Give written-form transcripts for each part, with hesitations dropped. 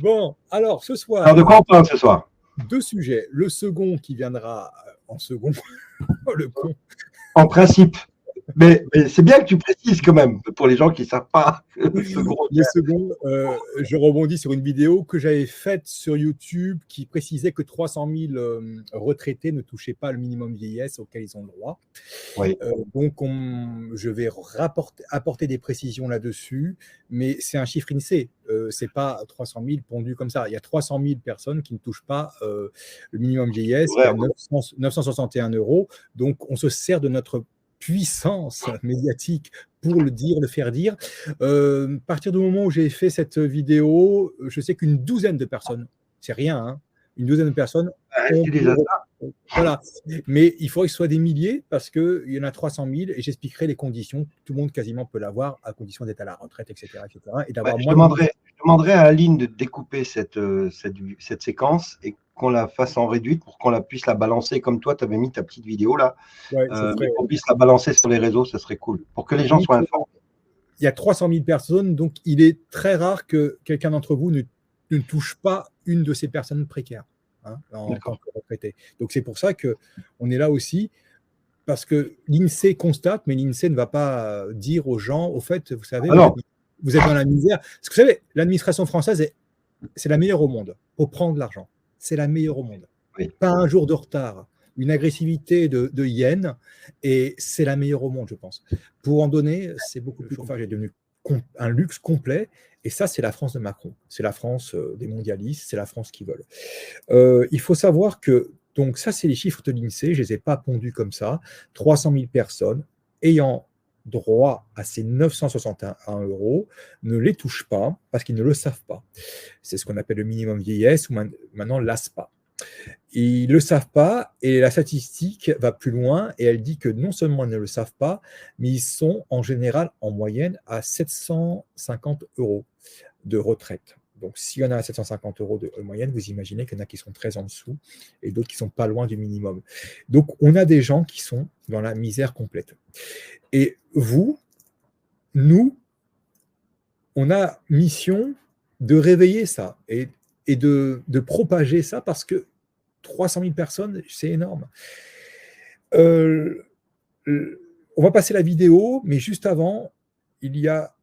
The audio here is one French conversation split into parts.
Bon, alors ce Alors, soir, de quoi on parle ce soir? deux sujets. Le second qui viendra en second, oh, le con. En principe. Mais c'est bien que tu précises quand même, pour les gens qui ne savent pas ce gros. Le second, je rebondis sur une vidéo que j'avais faite sur YouTube qui précisait que 300 000 retraités ne touchaient pas le minimum vieillesse auquel ils ont le droit. Oui. Donc, je vais apporter des précisions là-dessus, mais c'est un chiffre INSEE. Ce n'est pas 300 000 pondus comme ça. Il y a 300 000 personnes qui ne touchent pas le minimum vieillesse, qui est à 961 €. Donc, on se sert de notre puissance médiatique pour le dire, le faire dire. À partir du moment où j'ai fait cette vidéo, je sais qu'une douzaine de personnes, c'est rien, hein, une douzaine de personnes ont... C'est déjà ça. Voilà. Mais il faudrait que ce soit des milliers parce qu'il y en a 300 000 et j'expliquerai les conditions. Tout le monde quasiment peut l'avoir à condition d'être à la retraite, etc. Et d'avoir Je demanderais à Aline de découper cette séquence et qu'on la fasse en réduite pour qu'on puisse la balancer comme toi, tu avais mis ta petite vidéo là. Ouais, qu'on puisse la balancer sur les réseaux, ça serait cool. Pour que les gens soient informés. Il y a 300 000 personnes, donc il est très rare que quelqu'un d'entre vous ne touche pas une de ces personnes précaires, hein, en tant que retraité. Donc c'est pour ça qu'on est là aussi, parce que l'INSEE constate, mais l'INSEE ne va pas dire aux gens, au fait, vous savez, vous êtes dans la misère. Parce que vous savez, l'administration française, c'est la meilleure au monde pour prendre l'argent. C'est la meilleure au monde. Oui. Pas un jour de retard, une agressivité de hyène, et c'est la meilleure au monde, je pense. Pour en donner, c'est beaucoup plus chauffage est devenu un luxe complet, et ça, c'est la France de Macron. C'est la France des mondialistes, c'est la France qu'ils veulent. Il faut savoir que, donc ça, c'est les chiffres de l'INSEE, je ne les ai pas pondus comme ça, 300 000 personnes ayant droit à ces 961 € ne les touchent pas parce qu'ils ne le savent pas. C'est ce qu'on appelle le minimum vieillesse ou maintenant l'ASPA. Ils ne le savent pas et la statistique va plus loin et elle dit que non seulement ils ne le savent pas, mais ils sont en général en moyenne à 750 € de retraite. Donc, s'il y en a à 750 € de moyenne, vous imaginez qu'il y en a qui sont très en dessous et d'autres qui ne sont pas loin du minimum. Donc, on a des gens qui sont dans la misère complète. Et vous, nous, on a mission de réveiller ça et de propager ça parce que 300 000 personnes, c'est énorme. On va passer la vidéo, mais juste avant, il y a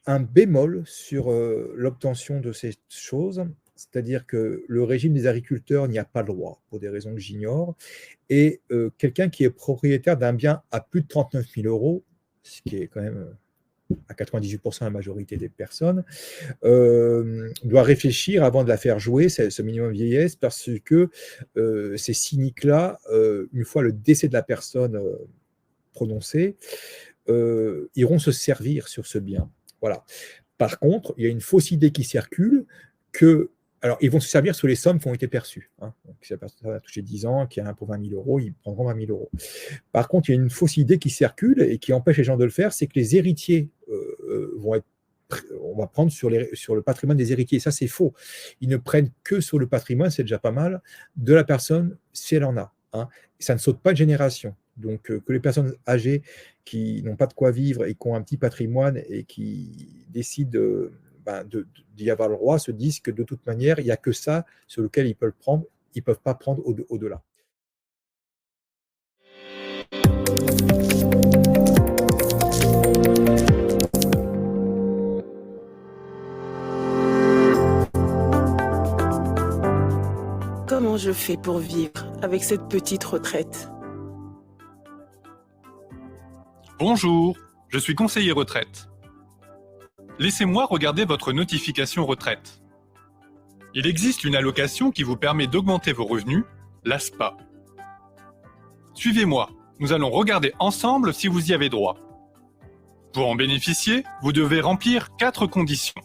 un bémol sur l'obtention de ces choses, c'est-à-dire que le régime des agriculteurs n'y a pas le droit, pour des raisons que j'ignore, et quelqu'un qui est propriétaire d'un bien à plus de 39 000 €, ce qui est quand même à 98% la majorité des personnes, doit réfléchir avant de la faire jouer, ce minimum vieillesse, parce que ces cyniques-là, une fois le décès de la personne prononcé, iront se servir sur ce bien. Voilà. Par contre, il y a une fausse idée qui circule que, alors ils vont se servir sur les sommes qui ont été perçues. Hein. Donc, si la personne a touché 10 ans, qui a un pour 20 000 €, ils prendront 20 000 €. Par contre, il y a une fausse idée qui circule et qui empêche les gens de le faire, c'est que les héritiers on va prendre sur le patrimoine des héritiers. Ça, c'est faux. Ils ne prennent que sur le patrimoine, c'est déjà pas mal, de la personne, si elle en a. Hein. Ça ne saute pas de génération. Donc, que les personnes âgées qui n'ont pas de quoi vivre et qui ont un petit patrimoine et qui décident d'y avoir le droit se disent que de toute manière, il n'y a que ça sur lequel ils peuvent prendre. Ils ne peuvent pas prendre au-delà. Comment je fais pour vivre avec cette petite retraite ? Bonjour, je suis conseiller retraite. Laissez-moi regarder votre notification retraite. Il existe une allocation qui vous permet d'augmenter vos revenus, l'ASPA. Suivez-moi, nous allons regarder ensemble si vous y avez droit. Pour en bénéficier, vous devez remplir 4 conditions.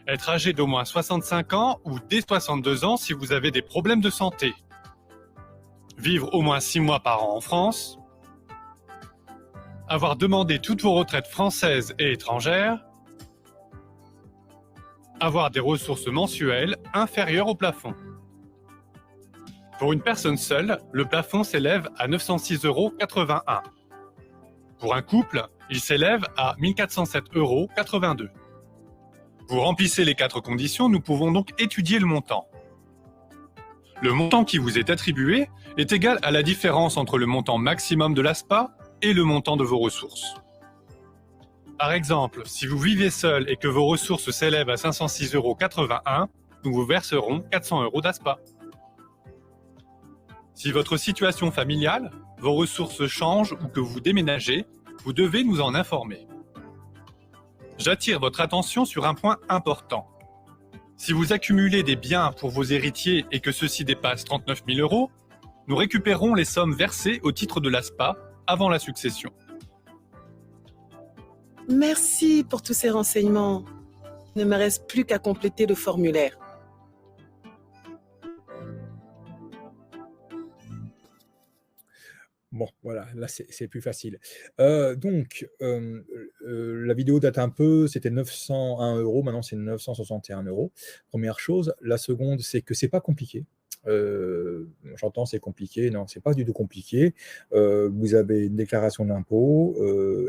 Être âgé d'au moins 65 ans ou dès 62 ans si vous avez des problèmes de santé. Vivre au moins 6 mois par an en France. Avoir demandé toutes vos retraites françaises et étrangères. Avoir des ressources mensuelles inférieures au plafond. Pour une personne seule, le plafond s'élève à 906,81 €. Pour un couple, il s'élève à 1407,82 €. Vous remplissez les 4 conditions, nous pouvons donc étudier le montant. Le montant qui vous est attribué est égal à la différence entre le montant maximum de l'ASPA et le montant de vos ressources. Par exemple, si vous vivez seul et que vos ressources s'élèvent à 506,81 €, nous vous verserons 400 € d'ASPA. Si votre situation familiale, vos ressources changent ou que vous déménagez, vous devez nous en informer. J'attire votre attention sur un point important. Si vous accumulez des biens pour vos héritiers et que ceux-ci dépassent 39 000 €, nous récupérons les sommes versées au titre de l'ASPA avant la succession. Merci pour tous ces renseignements. Il ne me reste plus qu'à compléter le formulaire. Bon, voilà, là c'est plus facile. La vidéo date un peu, c'était 901 €, maintenant c'est 961 €. Première chose. La seconde, c'est que c'est pas compliqué. J'entends c'est compliqué, non, c'est pas du tout compliqué. Vous avez une déclaration d'impôt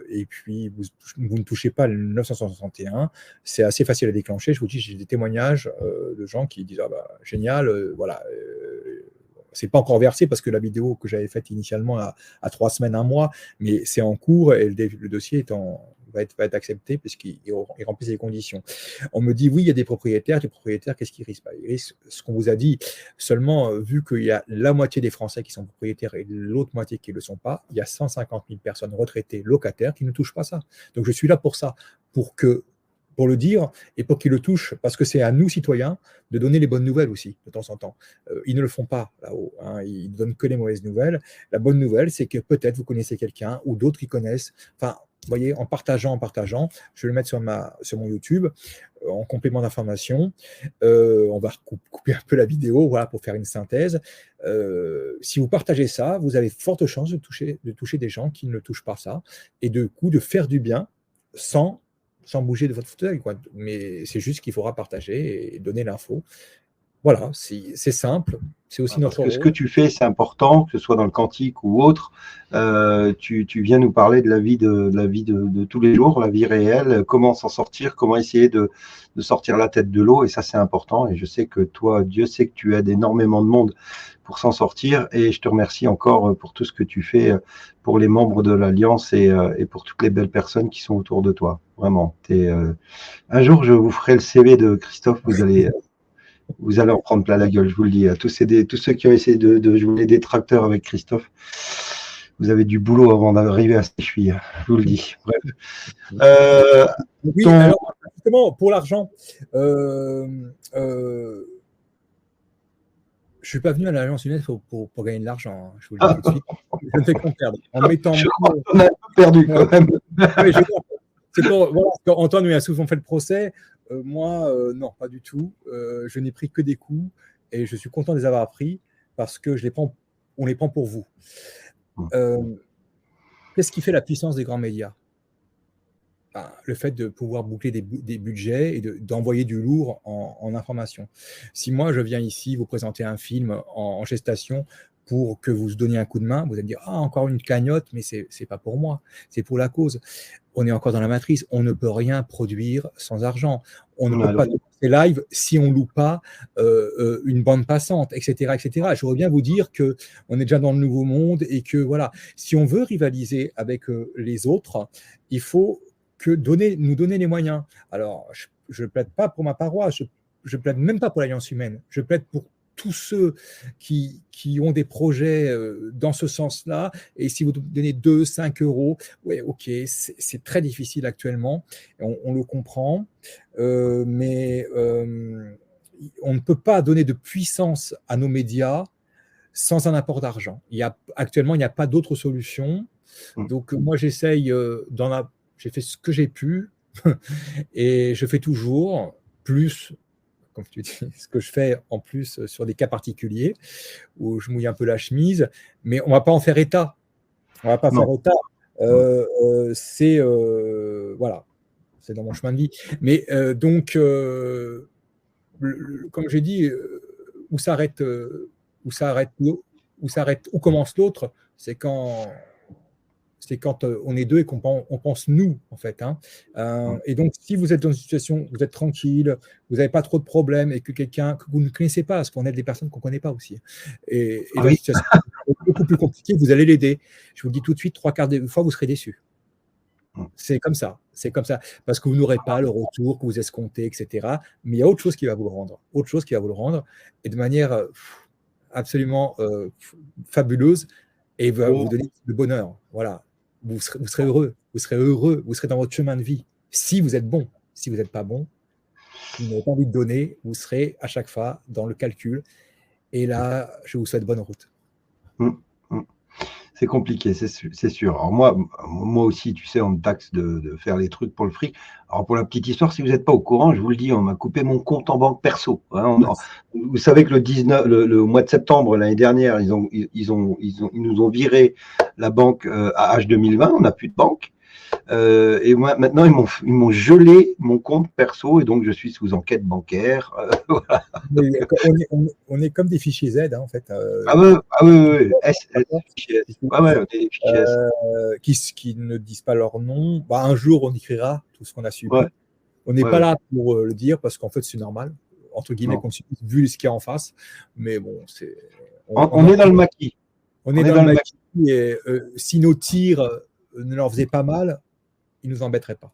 et puis vous ne touchez pas le 961. C'est assez facile à déclencher. Je vous dis, j'ai des témoignages de gens qui disent ah bah génial, voilà. C'est pas encore versé parce que la vidéo que j'avais faite initialement à 3 semaines, 1 mois, mais c'est en cours et le dossier va être accepté puisqu'il remplit les conditions. On me dit oui, il y a des propriétaires, qu'est-ce qu'ils risquent? Ils risquent ce qu'on vous a dit. Seulement, vu qu'il y a la moitié des Français qui sont propriétaires et l'autre moitié qui ne le sont pas, il y a 150 000 personnes retraitées locataires qui ne touchent pas ça. Donc je suis là pour ça, pour le dire et pour qu'ils le touchent, parce que c'est à nous, citoyens, de donner les bonnes nouvelles aussi, de temps en temps. Ils ne le font pas là-haut, hein, ils ne donnent que les mauvaises nouvelles. La bonne nouvelle, c'est que peut-être vous connaissez quelqu'un ou d'autres qui connaissent. Enfin, vous voyez, en partageant, je vais le mettre sur mon YouTube, en complément d'information. On va couper un peu la vidéo, voilà, pour faire une synthèse. Si vous partagez ça, vous avez forte chance de toucher des gens qui ne touchent pas ça, et de faire du bien sans bouger de votre fauteuil, quoi. Mais c'est juste qu'il faudra partager et donner l'info. Voilà, c'est simple. C'est aussi notre rôle. Ce que tu fais, c'est important, que ce soit dans le cantique ou autre. Tu viens nous parler de la vie de tous les jours, la vie réelle, comment s'en sortir, comment essayer de sortir la tête de l'eau. Et ça, c'est important. Et je sais que toi, Dieu sait que tu aides énormément de monde pour s'en sortir. Et je te remercie encore pour tout ce que tu fais pour les membres de l'Alliance et pour toutes les belles personnes qui sont autour de toi. Vraiment. Un jour, je vous ferai le CV de Christophe. Vous allez en prendre plein la gueule, je vous le dis. Tous ceux qui ont essayé de jouer les détracteurs avec Christophe, vous avez du boulot avant d'arriver à ses chevilles. Je vous le dis. Bref. Oui, alors, justement, pour l'argent, je ne suis pas venu à l'Alliance Humaine pour gagner de l'argent. Hein, je vous le dis tout de suite. Je ne fais qu'en perdre. On a perdu quand même. Oui, c'est pour, voilà, Antoine lui a souvent fait le procès. Moi, non, pas du tout. Je n'ai pris que des coups et je suis content de les avoir pris parce que on les prend pour vous. Qu'est-ce qui fait la puissance des grands médias? Le fait de pouvoir boucler des budgets et d'envoyer du lourd en information. Si moi, je viens ici vous présenter un film en gestation pour que vous donniez un coup de main, vous allez me dire « Ah, encore une cagnotte, mais c'est pas pour moi, c'est pour la cause. » On est encore dans la matrice, on ne peut rien produire sans argent. On ne peut pas faire live si on ne loue pas une bande passante, etc., etc. Je voudrais bien vous dire qu'on est déjà dans le nouveau monde et que, voilà, si on veut rivaliser avec les autres, il faut nous donner les moyens. Alors, je ne plaide pas pour ma paroisse, je ne plaide même pas pour l'Alliance Humaine, je plaide pour tous ceux qui ont des projets dans ce sens-là. Et si vous donnez 2, 5 €, ouais, ok, c'est très difficile actuellement, on le comprend, mais on ne peut pas donner de puissance à nos médias sans un apport d'argent. Actuellement, il n'y a pas d'autre solution. Donc, moi, j'essaye j'ai fait ce que j'ai pu et je fais toujours plus, comme tu dis, ce que je fais en plus sur des cas particuliers où je mouille un peu la chemise, mais on ne va pas en faire état. On ne va pas faire état. Voilà, c'est dans mon chemin de vie. Mais donc, comme j'ai dit, où commence l'autre, c'est quand C'est quand on est deux et qu'on pense nous, en fait. Hein. Et donc, si vous êtes dans une situation, vous êtes tranquille, vous n'avez pas trop de problèmes et que quelqu'un que vous ne connaissez pas, parce qu'on aide des personnes qu'on ne connaît pas aussi. Et dans une situation beaucoup plus compliquée, vous allez l'aider. Je vous le dis tout de suite, 3/4 des fois, vous serez déçus. C'est comme ça, parce que vous n'aurez pas le retour que vous escomptez, etc. Mais il y a autre chose qui va vous le rendre, et de manière absolument fabuleuse, et va vous donner le bonheur. Voilà, vous serez heureux, vous serez dans votre chemin de vie. Si vous êtes bon, si vous n'êtes pas bon, vous n'avez pas envie de donner, vous serez à chaque fois dans le calcul. Et là, je vous souhaite bonne route. C'est compliqué, c'est sûr. Alors moi aussi, tu sais, on me taxe de faire les trucs pour le fric. Alors pour la petite histoire, si vous n'êtes pas au courant, je vous le dis, on m'a coupé mon compte en banque perso. Hein. Vous savez que le mois de septembre l'année dernière, ils nous ont viré la banque à H2020. On n'a plus de banque. Et moi, maintenant, ils m'ont gelé mon compte perso et donc je suis sous enquête bancaire. Voilà. On est comme des fichiers Z, hein, en fait. Oui. Fichiers S. Qui ne disent pas leur nom. Un jour, on écrira tout ce qu'on a subi. On n'est pas là pour le dire parce qu'en fait, c'est normal, entre guillemets, qu'on subisse vu ce qu'il y a en face. Mais bon, on est dans le maquis. On est dans le maquis. Et si nos tirs ne leur faisaient pas mal, ils ne nous embêteraient pas.